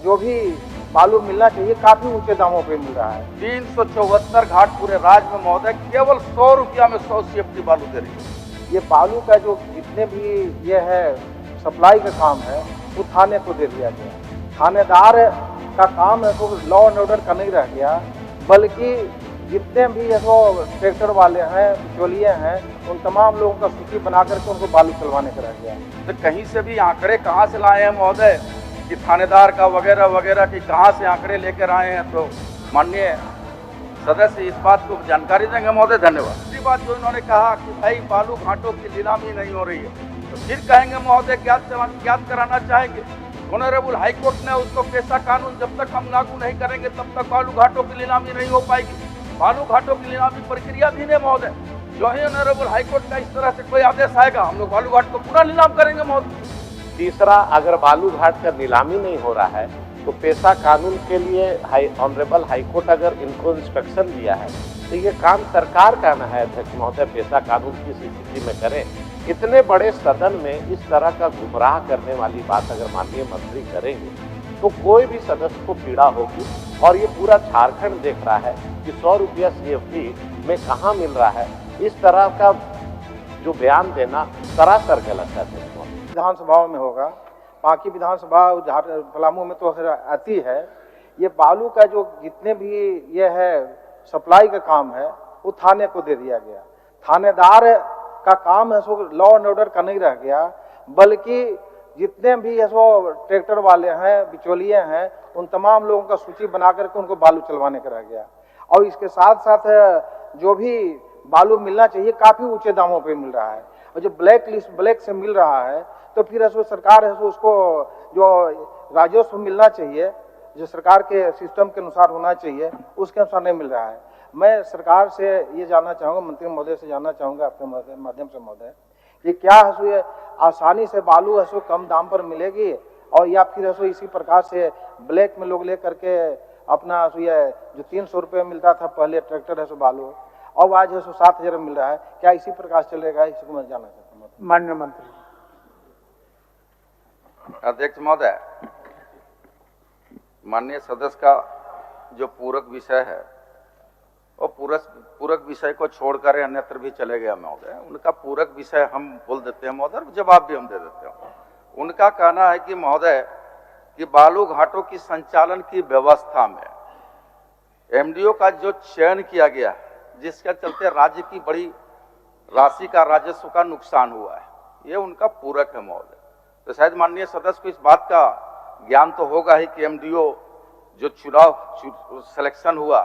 जो भी बालू मिलना चाहिए काफी ऊंचे दामों पे मिल रहा है। 374 घाट पूरे राज्य में महोदय केवल 100 रुपया में 100 CFT बालू दे रही है। ये बालू का जो जितने भी ये है सप्लाई का काम है वो थाने को दे दिया गया। थानेदार का काम है तो लॉ एंड ऑर्डर का नहीं रह गया, बल्कि जितने भी वो ट्रैक्टर वाले हैं, बिचौलिए हैं, उन तमाम लोगों का सूची बना करके उनको बालू चलवाने का रह गया। तो कहीं से भी आंकड़े कहाँ से लाए हैं महोदय कि थानेदार का वगैरह वगैरह कि कहाँ से आंकड़े लेकर आए हैं? तो माननीय सदस्य इस बात को जानकारी देंगे महोदय। धन्यवाद। दूसरी बात जो इन्होंने कहा कि भाई बालू घाटों की नीलामी नहीं हो रही है, तो फिर कहेंगे महोदय ज्ञात कराना चाहेंगे। ऑनरेबल हाईकोर्ट ने उसको पेशा कानून जब तक हम लागू नहीं करेंगे तब तक बालू घाटों की नीलामी नहीं हो पाएगी। बालू घाटों की नीलामी प्रक्रिया भी नहीं महोदय। जो ही ऑनरेबल हाईकोर्ट का इस तरह से कोई आदेश आएगा हम लोग बालू घाट को पूरा नीलाम करेंगे महोदय। तीसरा, अगर बालू घाट का नीलामी नहीं हो रहा है तो पेशा कानून के लिए ऑनरेबल हाईकोर्ट अगर इनको इंस्ट्रक्शन दिया है तो ये काम सरकार का ना है अध्यक्ष महोदय, पेशा कानून किस स्थिति में करें। इतने बड़े सदन में इस तरह का गुमराह करने वाली बात अगर माननीय मंत्री करेंगे तो कोई भी सदस्य को पीड़ा होगी। और ये पूरा झारखंड देख रहा है कि 100 रुपया CFT में कहाँ मिल रहा है। इस तरह का जो बयान देना सरासर गलत है। विधानसभाओं में होगा, बाकी विधानसभा पलामू में तो आती है। ये बालू का जो जितने भी ये है सप्लाई का काम है वो थाने को दे दिया गया। थानेदार का काम है सो लॉ एंड ऑर्डर का नहीं रह गया, बल्कि जितने भी ऐसो ट्रैक्टर वाले हैं, बिचौलिए हैं, उन तमाम लोगों का सूची बना करके उनको बालू चलवाने का रह गया। और इसके साथ साथ जो भी बालू मिलना चाहिए काफी ऊंचे दामों पे मिल रहा है। और जो ब्लैक से मिल रहा है तो फिर ऐसो सरकार है उसको जो राजस्व मिलना चाहिए, जो सरकार के सिस्टम के अनुसार होना चाहिए, उसके अनुसार नहीं मिल रहा है। मैं सरकार से ये जानना चाहूँगा, मंत्री महोदय से जानना चाहूँगा आपके माध्यम से महोदय, कि क्या है ये आसानी से बालू है कम दाम पर मिलेगी और या फिर है इसी प्रकार से ब्लैक में लोग ले करके अपना ये जो 300 रुपये मिलता था पहले ट्रैक्टर है बालू, और आज है 7,000 मिल रहा है, क्या इसी प्रकार चलेगा? इसको मैं जानना चाहता हूँ माननीय मंत्री। अध्यक्ष महोदय, माननीय सदस्य का जो पूरक विषय है वो पूरक विषय को छोड़कर अन्यत्र भी चले गया महोदय। उनका पूरक विषय हम बोल देते हैं महोदय, जवाब भी हम दे देते हैं। उनका कहना है कि महोदय कि बालू घाटों की संचालन की व्यवस्था में MDO का जो चयन किया गया है, जिसके चलते राज्य की बड़ी राशि का राजस्व का नुकसान हुआ है, ये उनका पूरक है महोदय। तो शायद माननीय सदस्य को इस बात का ज्ञान तो होगा ही कि MDO जो चुनाव सिलेक्शन हुआ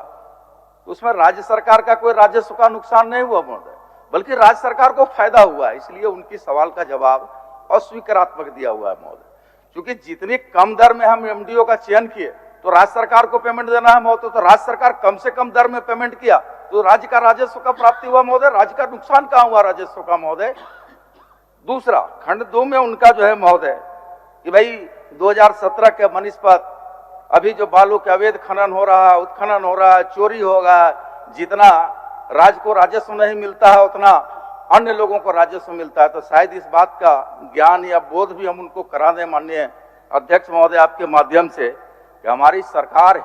तो उसमें राज्य सरकार का कोई राजस्व का नुकसान नहीं हुआ महोदय, बल्कि राज्य सरकार को फायदा हुआ है। इसलिए उनकी सवाल का जवाब अस्वीकारात्मक दिया हुआ है महोदय। क्योंकि जितनी कम दर में हम MDO का चयन किए तो राज्य सरकार को पेमेंट देना है महोदय, तो राज्य सरकार कम से कम दर में पेमेंट किया तो राज्य का राजस्व का प्राप्ति हुआ महोदय, राज्य का नुकसान कहाँ हुआ राजस्व का महोदय। दूसरा, खंड 2 में उनका जो है महोदय कि भाई 2017 के बनिस्पत अभी जो बालू के अवैध खनन हो रहा है, उत्खनन हो रहा है, चोरी होगा, जितना राज्य को राजस्व नहीं मिलता है उतना अन्य लोगों को राजस्व मिलता है। तो शायद इस बात का ज्ञान या बोध भी हम उनको करा दें माननीय अध्यक्ष महोदय आपके माध्यम से कि हमारी सरकार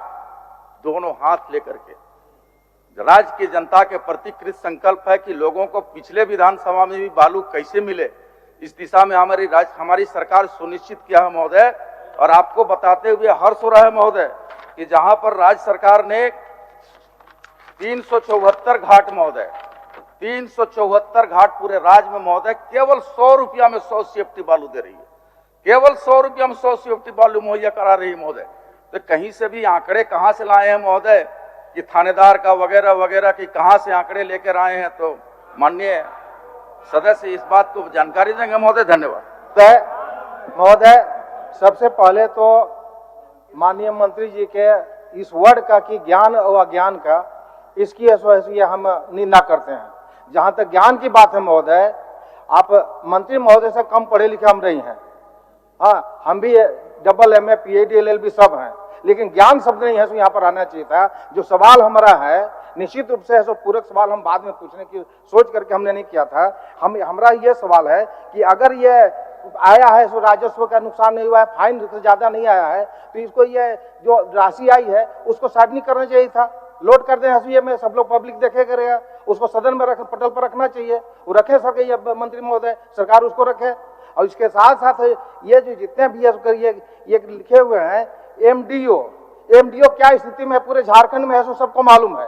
दोनों हाथ लेकर के राज्य की जनता के प्रति कृत संकल्प है कि लोगों को पिछले विधानसभा में भी बालू कैसे मिले, इस दिशा में हमारी सरकार सुनिश्चित किया है महोदय। और आपको बताते हुए हर्ष हो रहा है महोदय कि जहां पर राज्य सरकार ने 374 घाट महोदय 374 घाट पूरे राज्य में महोदय केवल 100 रुपया में 100 CFT बालू दे रही है, केवल 100 रुपया में 100 CFT बालू मुहैया करा रही है महोदय। तो कहीं से भी आंकड़े कहां से लाए हैं महोदय कि थानेदार का वगैरह वगैरह कि कहां से आंकड़े लेकर आए हैं? तो माननीय सदस्य इस बात को जानकारी देंगे महोदय। धन्यवाद। महोदय, सबसे पहले तो माननीय मंत्री जी के इस वर्ड का कि ज्ञान और अज्ञान का, इसकी हम निंदा करते हैं। जहां तक ज्ञान की बात है महोदय, आप मंत्री महोदय से कम पढ़े लिखे हम नहीं हैं। हाँ, हम भी डबल MA PhD LLB सब हैं, लेकिन ज्ञान शब्द नहीं है, सो यहाँ पर आना चाहिए था। जो सवाल हमारा है निश्चित रूप से है सो पूरक सवाल हम बाद में पूछने की सोच करके हमने नहीं किया था। हमारा ये सवाल है कि अगर ये आया है सो राजस्व का नुकसान नहीं हुआ है, फाइन से ज्यादा नहीं आया है, तो इसको ये जो राशि आई है उसको सार्वजनिक करना चाहिए था। लोड कर दें हंसुए में, सब लोग पब्लिक देखे करेगा, उसको सदन में पटल पर रखना चाहिए। वो रखे सर ये मंत्री महोदय, सरकार उसको रखे। और इसके साथ साथ ये जो जितने भी ये लिखे हुए हैं MDO क्या स्थिति में है पूरे झारखंड में है सो सबको मालूम है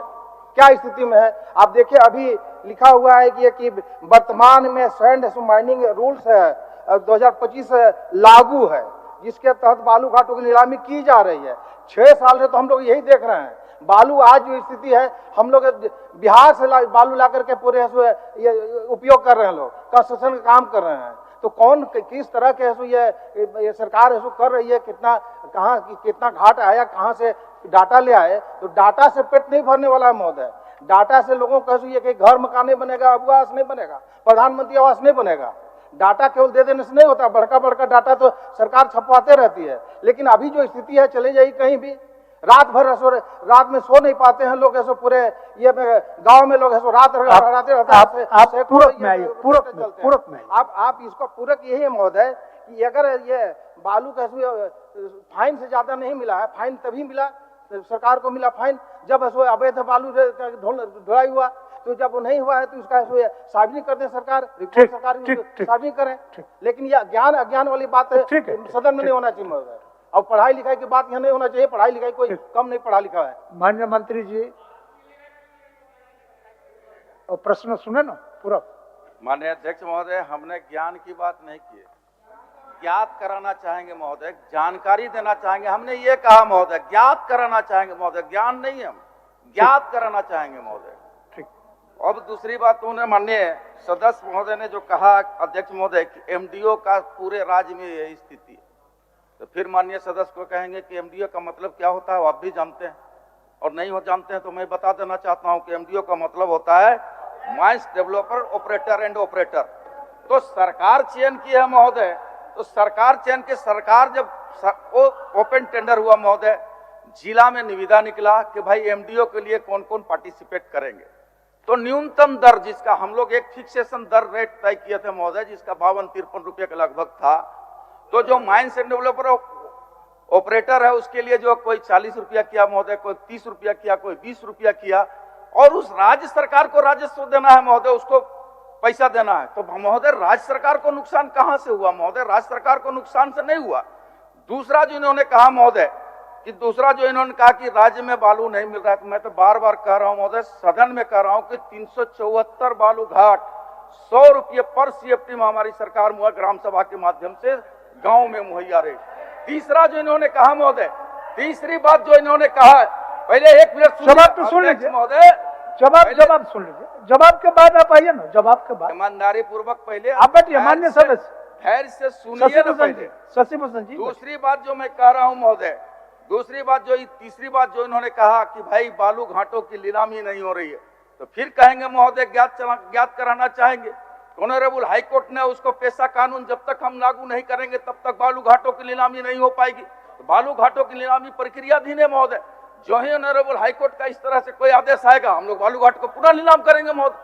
क्या स्थिति में है। आप देखिए अभी लिखा हुआ है कि वर्तमान में सैंड माइनिंग रूल्स है 2025 लागू है, जिसके तहत बालू घाटों की नीलामी की जा रही है। 6 साल से तो हम लोग यही देख रहे हैं। बालू आज जो स्थिति है, हम लोग बिहार से बालू ला करके पूरे ये उपयोग कर रहे हैं, लोग कंस्ट्रक्शन का काम कर रहे हैं। तो कौन किस तरह के ये सरकार ऐसा कर रही है, कितना घाट आया, कहाँ से डाटा ले आए। तो डाटा से पेट नहीं भरने वाला है महोदय। डाटा से लोगों को ये कि घर मकान नहीं बनेगा, आवास नहीं बनेगा, प्रधानमंत्री आवास नहीं बनेगा। डाटा केवल दे देने से नहीं होता, बड़का डाटा तो सरकार छपवाते रहती है। लेकिन अभी जो स्थिति है, चले जाइए कहीं भी, रात में सो नहीं पाते हैं लोग, ऐसे पूरे ये गांव में लोग ऐसे रात रहते हैं। पूरक में आप इसको पूरक यही है महोदय कि अगर ये बालू का फाइन से ज्यादा नहीं मिला है, फाइन तभी मिला सरकार को मिला फाइन जब अवैध बालू ढुलाई हुआ। तो जब वो नहीं हुआ है तो उसका सार्वजनिक कर दे सरकार, रिपोर्ट सरकार सार्वजनिक करें। लेकिन यह ज्ञान अज्ञान वाली बात सदन में नहीं होना चाहिए महोदय। और पढ़ाई लिखाई की बात यहाँ नहीं होना चाहिए। पढ़ाई लिखाई कोई कम नहीं पढ़ा लिखा है। माननीय मंत्री जी, और प्रश्न सुने ना पूरा। माननीय अध्यक्ष महोदय, हमने ज्ञान की बात नहीं की, ज्ञात कराना चाहेंगे महोदय, जानकारी देना चाहेंगे। हमने ये कहा महोदय, ज्ञात कराना चाहेंगे महोदय, ज्ञान नहीं, हम ज्ञात कराना चाहेंगे महोदय। ठीक। अब दूसरी बात उन्होंने माननीय सदस्य महोदय ने जो कहा अध्यक्ष महोदय कि MDO का पूरे राज्य में यही स्थिति है, तो फिर माननीय सदस्य को कहेंगे कि MDO का मतलब क्या होता है, वो आप भी जानते हैं और नहीं हो जानते हैं तो मैं बता देना चाहता हूं कि MDO का मतलब होता है mines developer operator and operator. तो सरकार चयन की है महोदय, तो सरकार चयन के सरकार जब ओपन टेंडर हुआ महोदय, जिला में निविदा निकला कि भाई MDO के लिए कौन कौन पार्टिसिपेट करेंगे। तो न्यूनतम दर जिसका हम लोग एक फिक्सेशन दर रेट तय किए थे महोदय, जिसका 52-53 रुपये के लगभग था। तो जो माइंस एंड डेवलपर ऑपरेटर है उसके लिए जो कोई 40 रुपया किया महोदय, कोई 30 रुपया किया, कोई 20 रुपया किया। और उस राज्य सरकार को राजस्व देना है महोदय, उसको पैसा देना है। तो महोदय राज्य सरकार को नुकसान कहां से हुआ महोदय? राज्य सरकार को नुकसान से नहीं हुआ। दूसरा जो इन्होंने कहा महोदय कि राज्य में बालू नहीं मिल रहा है, तो मैं तो बार बार कह रहा हूं महोदय, सदन में कह रहा हूं कि 374 बालू घाट 100 रुपये पर CFT में हमारी सरकार ग्राम सभा के माध्यम से गांव में मुहैया रही। तीसरा जो इन्होंने कहा महोदय, तीसरी बात जो इन्होंने कहा, पहले 1 मिनट जवाब तो सुन लीजिए महोदय, जवाब सुन लीजिए, जवाब के बाद आप आइए ना, जवाब के बाद ईमानदारी पूर्वक पहले आप बैठिए। मान्य सदस्य खैर से सुनिए ना पहले। शशिभूषण जी, दूसरी बात जो मैं कह रहा हूं महोदय, तीसरी बात जो इन्होंने कहा कि भाई बालू घाटों की नीलामी नहीं हो रही है, तो फिर कहेंगे महोदय ज्ञात कराना चाहेंगे। ऑनरेबल हाई कोर्ट ने उसको पेशा कानून जब तक हम लागू नहीं करेंगे तब तक बालू घाटों की नीलामी नहीं हो पाएगी। तो बालू घाटों की नीलामी प्रक्रियाधीन है महोदय। जो ही ऑनरेबल हाई कोर्ट का इस तरह से कोई आदेश आएगा, हम लोग बालू घाट को पुनः नीलाम करेंगे महोदय।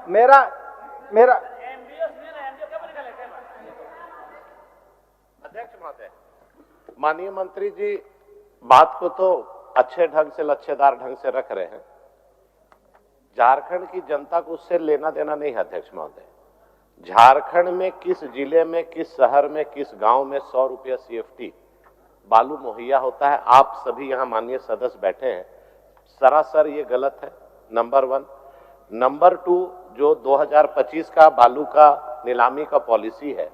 मेरा अध्यक्ष महोदय, माननीय मंत्री जी बात को तो अच्छे ढंग से लच्छेदार ढंग से रख रहे हैं। झारखंड की जनता को उससे लेना देना नहीं है अध्यक्ष महोदय। झारखंड में किस जिले में, किस शहर में, किस गांव में 100 रुपया CFT बालू मुहैया होता है, आप सभी यहाँ माननीय सदस्य बैठे हैं, सरासर ये गलत है, नंबर 1। नंबर 2, जो 2025 का बालू का नीलामी का पॉलिसी है,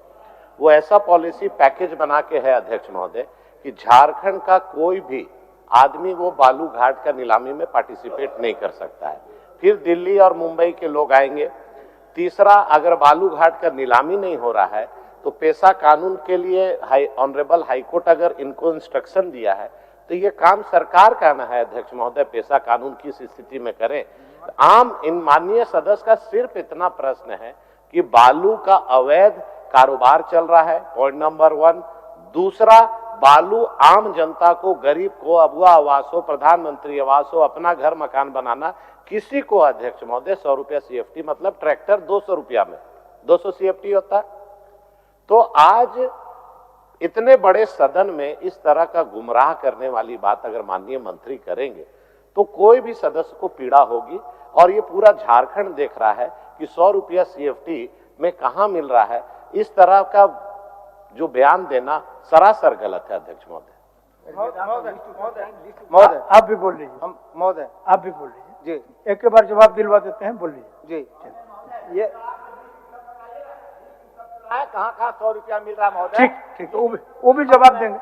वो ऐसा पॉलिसी पैकेज बना के है अध्यक्ष महोदय कि झारखंड का कोई भी आदमी वो बालू घाट का नीलामी में पार्टिसिपेट नहीं कर सकता है। फिर दिल्ली और मुंबई के लोग आएंगे। तीसरा, अगर बालू घाट का नीलामी नहीं हो रहा है तो पेशा कानून के लिए ऑनरेबल हाईकोर्ट अगर इनको इंस्ट्रक्शन दिया है तो ये काम सरकार का ना है अध्यक्ष महोदय, पेशा कानून किस स्थिति में करें। आम इन माननीय सदस्य का सिर्फ इतना प्रश्न है कि बालू का अवैध कारोबार चल रहा है, पॉइंट नंबर 1। दूसरा, बालू आम जनता को, गरीब को, अगुआ आवास हो, प्रधानमंत्री आवास हो, अपना घर मकान बनाना, किसी को अध्यक्ष महोदय 100 रुपया CFT, मतलब ट्रैक्टर 200 रुपया में 200 CFT होता है। तो आज इतने बड़े सदन में इस तरह का गुमराह करने वाली बात अगर माननीय मंत्री करेंगे तो कोई भी सदस्य को पीड़ा होगी। और ये पूरा झारखंड देख रहा है कि 100 रुपया CFT में कहां मिल रहा है। इस तरह का जो बयान देना सरासर गलत है अध्यक्ष महोदय। महोदय आप भी बोल लीजिए। हम महोदय आप भी बोल लीजिए जी एक के बार जवाब दिलवा देते हैं, बोल लीजिए जी। ये कहाँ 100 रुपया मिल रहा है महोदय? ठीक ठीक, वो भी जवाब देंगे,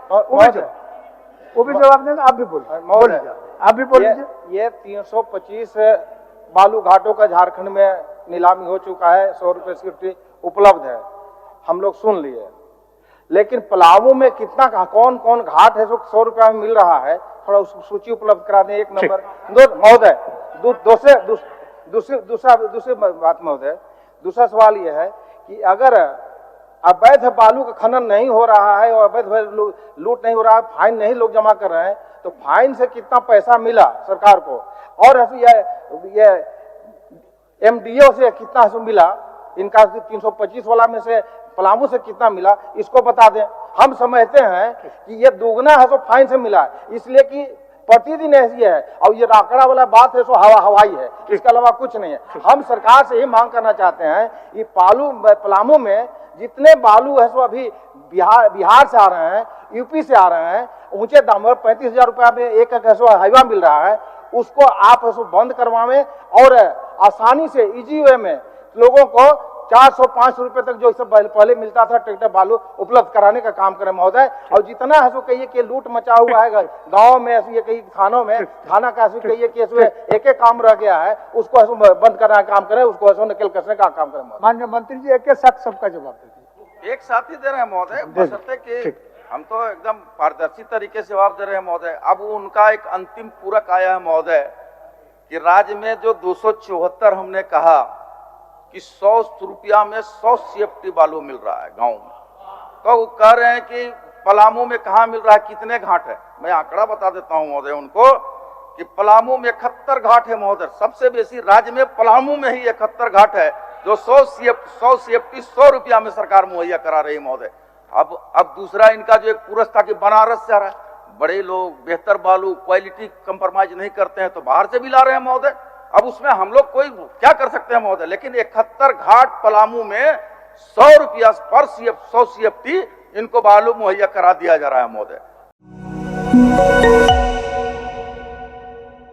वो भी जवाब देंगे। आप भी बोलिए, महोदय आप भी बोल लीजिए। ये 325 बालू घाटों का झारखंड में नीलामी हो चुका है, 100 रुपये CFT उपलब्ध है, हम लोग सुन लिए। लेकिन पलामू में कितना, कौन कौन घाट है जो 100 रुपया में मिल रहा है, थोड़ा उसकी सूची उपलब्ध करा दें। एक नंबर। महोदय दूसरी बात महोदय, दूसरा सवाल यह है कि अगर अवैध बालू का खनन नहीं हो रहा है और अवैध लूट नहीं हो रहा है, फाइन नहीं लोग जमा कर रहे हैं, तो फाइन से कितना पैसा मिला सरकार को, और ये MDO से कितना मिला, इनका 325 वाला में से पलामू से कितना मिला, इसको बता दें। हम समझते हैं कि ये दुगना है तो फाइन से मिला है, इसलिए कि प्रतिदिन ऐसी है, और ये आंकड़ा वाला बात है सो हवाई है, इसके अलावा कुछ नहीं है। हम सरकार से ही मांग करना चाहते हैं कि पलामू में जितने बालू है सो अभी बिहार से आ रहे हैं, यूपी से आ रहे हैं, ऊंचे दाम पर 35,000 रुपया में एक हाईवा मिल रहा है, उसको आप बंद करवाएं और आसानी से इजी वे में लोगों को 400-500 रुपए तक जो इससे पहले मिलता था ट्रैक्टर बालू उपलब्ध कराने का काम करें महोदय। और जितना है सो कहिए कि लूट मचा हुआ है गाँव में, ये कई थानों में, थाना का कहिए कि एक काम रह गया है, उसको बंद करने का काम करें, उसको ऐसा निकल कसने का काम करें। माननीय मंत्री जी एक साथ सबका जवाब दे दीजिए। एक साथ ही दे रहे हैं महोदय, बशर्ते कि हम तो एकदम पारदर्शी तरीके से जवाब दे रहे हैं महोदय। अब उनका एक अंतिम पूरक आया है महोदय कि राज्य में जो 274 हमने कहा कि 100 रुपया में 100 CFT बालू मिल रहा है गांव में, तो वो कह रहे हैं कि पलामू में कहाँ मिल रहा है, कितने घाट है। मैं आंकड़ा बता देता हूं महोदय उनको कि पलामू में 71 घाट है महोदय, सबसे बेसी राज्य में पलामू में ही 71 घाट है, जो 100 CFT 100 रुपया में सरकार मुहैया करा रही है महोदय। अब दूसरा इनका जो एक पुरस्कार था कि बनारस से आ रहा है, बड़े लोग बेहतर बालू क्वालिटी कंप्रोमाइज नहीं करते हैं तो बाहर से भी ला रहे हैं महोदय। अब उसमें हम लोग कोई क्या कर सकते हैं महोदय, लेकिन 71 घाट पलामू में 100 रुपया पर 100 CFT इनको बालू मुहैया करा दिया जा रहा है महोदय।